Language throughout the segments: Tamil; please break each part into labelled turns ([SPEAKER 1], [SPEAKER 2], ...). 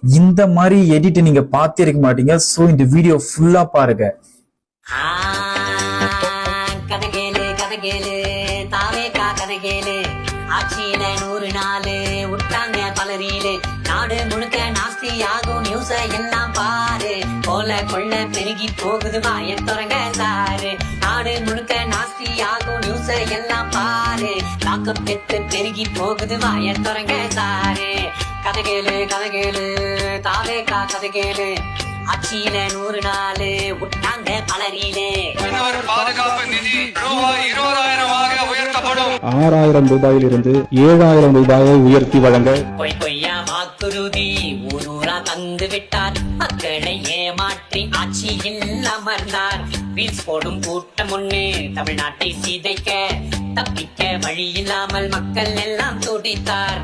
[SPEAKER 1] இந்த மாதிரி எடிட் நீங்க பார்த்தே இருக்க மாட்டீங்க. சோ இந்த வீடியோ ஃபுல்லா பாருங்க.
[SPEAKER 2] கதை கேளு தாவேக்கா கதை கேளு. ஆட்சியில 100 நாள் விட்டாங்க பலரீலு. நாடு முழுக்க நாஸ்தி ஆகும் நியூஸ எல்லாம் பாரு. போல கொள்ள பெருகி போகுது வாய தொடங்க சாரு. நாடு முழுக்க நாஸ்தி ஆகும் நியூஸ எல்லாம் பாரு. தாக்கம் பெத்து பெருகி போகுது வாய தொடங்க சாரு. கதை கேளு தாவேக்கா கதை கேளு. ஆட்சியில 100 நாள் விட்டாங்க பலரீலே.
[SPEAKER 3] பாதுகாப்பு நிதி ரூபாய் 20,000 உயர்த்தப்படும்.
[SPEAKER 4] 6,000 ரூபாயிலிருந்து 7,000 ரூபாயை உயர்த்தி வழங்க
[SPEAKER 2] பொய்யா வாக்குறுதி ஊரூரா தந்து விட்டார். மக்களை ஏமாற்றி ஆட்சியில் அமர்ந்தார். வீழ்ச்சி போடும் கூட்டம் ஒண்ணு தமிழ்நாட்டை சிதைக்க தப்பிக்க வழி இல்லாமல் மக்கள் எல்லாம் துடித்தார்.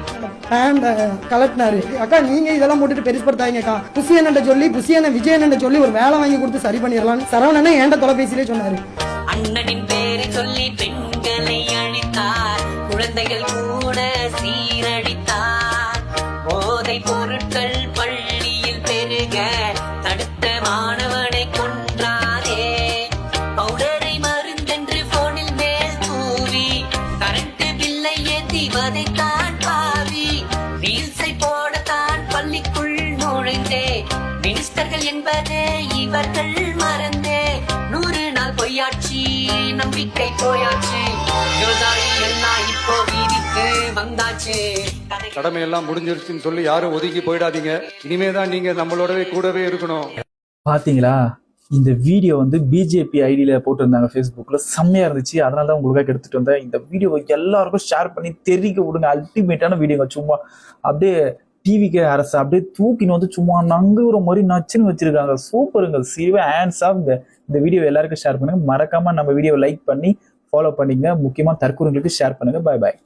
[SPEAKER 5] கலெக்டர் அக்கா நீங்க இதெல்லாம் போட்டுட்டு பெருசுப்படுத்தாங்கக்கா. புசியன் விஜயன் சொல்லி ஒரு வேலை வாங்கி கொடுத்து சரி பண்ணிடலாம். சரவணன் என்கிட்ட தொலைபேசியிலே சொன்னாரு.
[SPEAKER 2] அண்ணனின் பேரை சொல்லி பெண்களை அழித்தார். குழந்தைகள் கூட சீரழித்தார். போதை பொருட்கள் பள்ளியில் பெருக தடுத்த மாணவனை கொன்றாரே. பவுடரை மருந்தென்று போனில் மேல் தூவி கரண்ட் பில்லை ஏற்றி வதைத்தான் பாவி. ரீல்ஸை போடத்தான் பள்ளிக்குள் நுழைந்தே. மினிஸ்டர்கள் என்பதே இவர்கள் மறந்தே. 100 நாள் பொய்யாட்சி நம்பிக்கை போயாச்சு. விவசாயி எல்லாம் இப்போ வீதிக்கு வந்தாச்சு.
[SPEAKER 3] கடமை எல்லாம் முடிஞ்சிருச்சுன்னு சொல்லி யாரும் ஒதுக்கி போயிடாதீங்க. இனிமேதான் நீங்க நம்மளோடவே கூடவே இருக்கணும்.
[SPEAKER 1] பாத்தீங்களா? இந்த வீடியோ வந்து பிஜேபி ஐடியில போட்டிருந்தாங்க ஃபேஸ்புக்ல. செம்மையா இருந்துச்சு. அதனால தான் உங்களுக்காக எடுத்துட்டு வந்தேன். இந்த வீடியோ எல்லாருக்கும் ஷேர் பண்ணி தெரிவிக்க விடுங்க. அல்டிமேட்டான வீடியோங்க. சும்மா அப்படியே டிவிக்கு அரசு அப்படியே தூக்கின்னு வந்து சும்மா நங்குற மாதிரி நச்சுன்னு வச்சிருக்காங்க. சூப்பருங்க. சீவே ஹேண்ட்ஸ் ஆஃப். இந்த வீடியோ எல்லாருக்கும் ஷேர் பண்ணுங்க. மறக்காம நம்ம வீடியோவை லைக் பண்ணி ஃபாலோ பண்ணிங்க. முக்கியமா தற்கூறுங்களுக்கு ஷேர் பண்ணுங்க. பாய் பாய்.